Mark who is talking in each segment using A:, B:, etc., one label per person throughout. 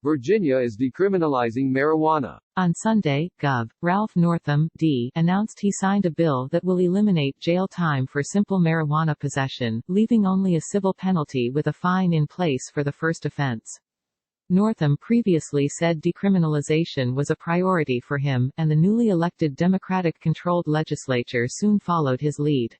A: Virginia is decriminalizing marijuana.
B: On Sunday, Gov. Ralph Northam, D., announced he signed a bill that will eliminate jail time for simple marijuana possession, leaving only a civil penalty with a fine in place for the first offense. Northam previously said decriminalization was a priority for him, and the newly elected Democratic-controlled legislature soon followed his lead.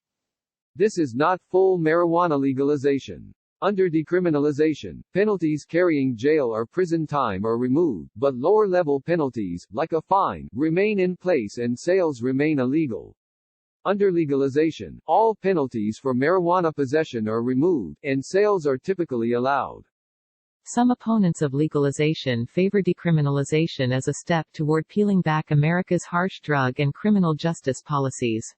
A: This is not full marijuana legalization. Under decriminalization, penalties carrying jail or prison time are removed, but lower-level penalties, like a fine, remain in place and sales remain illegal. Under legalization, all penalties for marijuana possession are removed, and sales are typically allowed.
B: Some opponents of legalization favor decriminalization as a step toward peeling back America's harsh drug and criminal justice policies.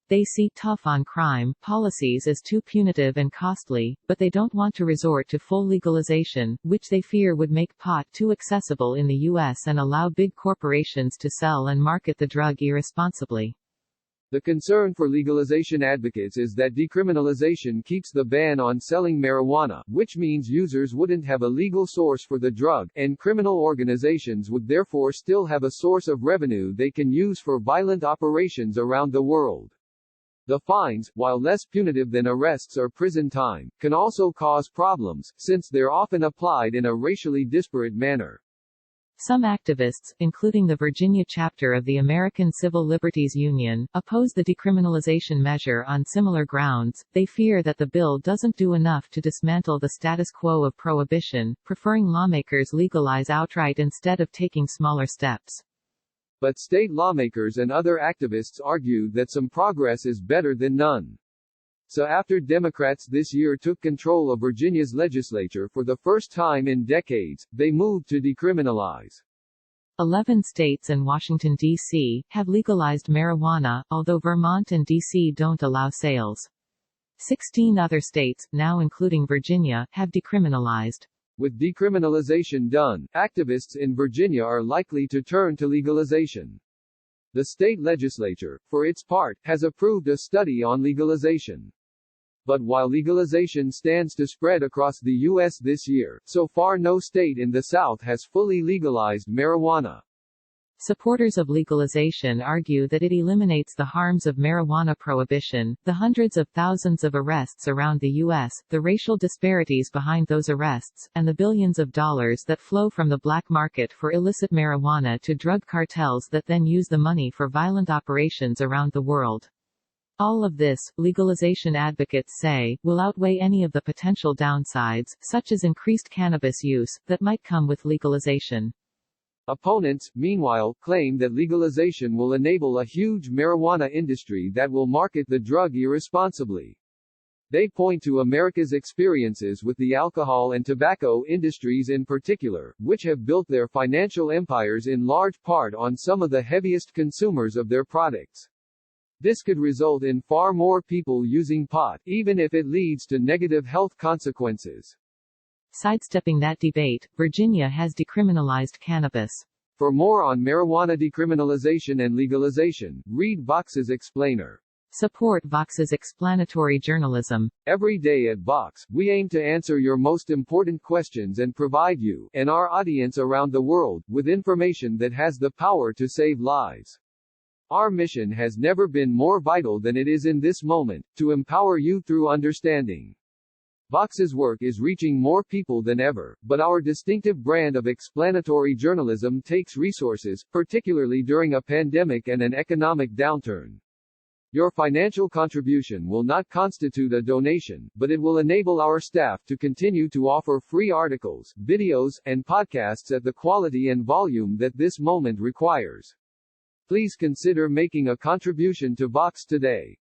B: They see tough-on-crime policies as too punitive and costly, but they don't want to resort to full legalization, which they fear would make pot too accessible in the U.S. and allow big corporations to sell and market the drug irresponsibly.
A: The concern for legalization advocates is that decriminalization keeps the ban on selling marijuana, which means users wouldn't have a legal source for the drug, and criminal organizations would therefore still have a source of revenue they can use for violent operations around the world. The fines, while less punitive than arrests or prison time, can also cause problems, since they're often applied in a racially disparate manner.
B: Some activists, including the Virginia chapter of the American Civil Liberties Union, oppose the decriminalization measure on similar grounds. They fear that the bill doesn't do enough to dismantle the status quo of prohibition, preferring lawmakers legalize outright instead of taking smaller steps.
A: But state lawmakers and other activists argue that some progress is better than none. So after Democrats this year took control of Virginia's legislature for the first time in decades, they moved to decriminalize.
B: 11 states and Washington, D.C., have legalized marijuana, although Vermont and D.C. don't allow sales. 16 other states, now including Virginia, have decriminalized.
A: With decriminalization done, activists in Virginia are likely to turn to legalization. The state legislature, for its part, has approved a study on legalization. But while legalization stands to spread across the U.S. this year, so far no state in the South has fully legalized marijuana.
B: Supporters of legalization argue that it eliminates the harms of marijuana prohibition, the hundreds of thousands of arrests around the U.S., the racial disparities behind those arrests, and the billions of dollars that flow from the black market for illicit marijuana to drug cartels that then use the money for violent operations around the world. All of this, legalization advocates say, will outweigh any of the potential downsides, such as increased cannabis use, that might come with legalization.
A: Opponents, meanwhile, claim that legalization will enable a huge marijuana industry that will market the drug irresponsibly. They point to America's experiences with the alcohol and tobacco industries in particular, which have built their financial empires in large part on some of the heaviest consumers of their products. This could result in far more people using pot, even if it leads to negative health consequences.
B: Sidestepping that debate, Virginia has decriminalized cannabis.
A: For more on marijuana decriminalization and legalization, read Vox's Explainer.
B: Support Vox's explanatory journalism.
A: Every day at Vox, we aim to answer your most important questions and provide you, and our audience around the world, with information that has the power to save lives. Our mission has never been more vital than it is in this moment, to empower you through understanding. Vox's work is reaching more people than ever, but our distinctive brand of explanatory journalism takes resources, particularly during a pandemic and an economic downturn. Your financial contribution will not constitute a donation, but it will enable our staff to continue to offer free articles, videos, and podcasts at the quality and volume that this moment requires. Please consider making a contribution to Vox today.